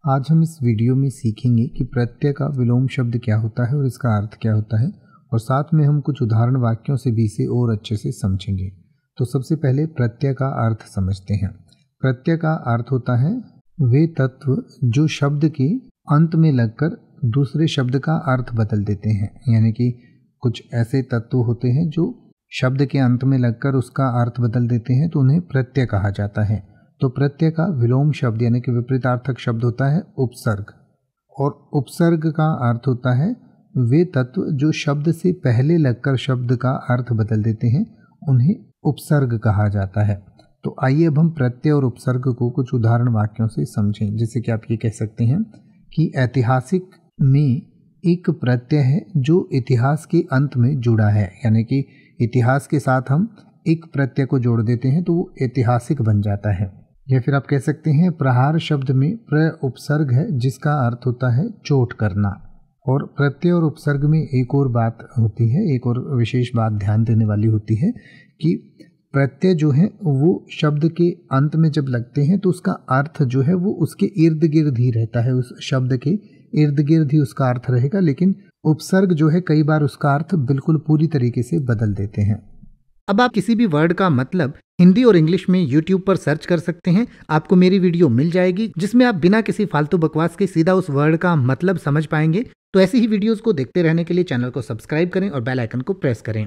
आज हम इस वीडियो में सीखेंगे कि प्रत्यय का विलोम शब्द क्या होता है और इसका अर्थ क्या होता है, और साथ में हम कुछ उदाहरण वाक्यों से भी इसे और अच्छे से समझेंगे। तो सबसे पहले प्रत्यय का अर्थ समझते हैं। प्रत्यय का अर्थ होता है वे तत्व जो शब्द के अंत में लगकर दूसरे शब्द का अर्थ बदल देते हैं। यानी कि कुछ ऐसे तत्व होते हैं जो शब्द के अंत में लगकर उसका अर्थ बदल देते हैं, तो उन्हें प्रत्यय कहा जाता है। तो प्रत्यय का विलोम शब्द यानी कि विपरीतार्थक शब्द होता है उपसर्ग, और उपसर्ग का अर्थ होता है वे तत्व जो शब्द से पहले लगकर शब्द का अर्थ बदल देते हैं, उन्हें उपसर्ग कहा जाता है। तो आइए अब हम प्रत्यय और उपसर्ग को कुछ उदाहरण वाक्यों से समझें। जैसे कि आप ये कह सकते हैं कि ऐतिहासिक में एक प्रत्यय है जो इतिहास के अंत में जुड़ा है। यानी कि इतिहास के साथ हम एक प्रत्यय को जोड़ देते हैं तो वो ऐतिहासिक बन जाता है। या फिर आप कह सकते हैं प्रहार शब्द में प्र उपसर्ग है जिसका अर्थ होता है चोट करना। और प्रत्यय और उपसर्ग में एक और बात होती है, एक और विशेष बात ध्यान देने वाली होती है कि प्रत्यय जो है वो शब्द के अंत में जब लगते हैं तो उसका अर्थ जो है वो उसके इर्द गिर्द ही रहता है, उस शब्द के इर्द गिर्द ही उसका अर्थ रहेगा। लेकिन उपसर्ग जो है कई बार उसका अर्थ बिल्कुल पूरी तरीके से बदल देते हैं। अब आप किसी भी वर्ड का मतलब हिंदी और इंग्लिश में YouTube पर सर्च कर सकते हैं। आपको मेरी वीडियो मिल जाएगी जिसमें आप बिना किसी फालतू बकवास के सीधा उस वर्ड का मतलब समझ पाएंगे। तो ऐसी ही वीडियोस को देखते रहने के लिए चैनल को सब्सक्राइब करें और बेल आइकन को प्रेस करें।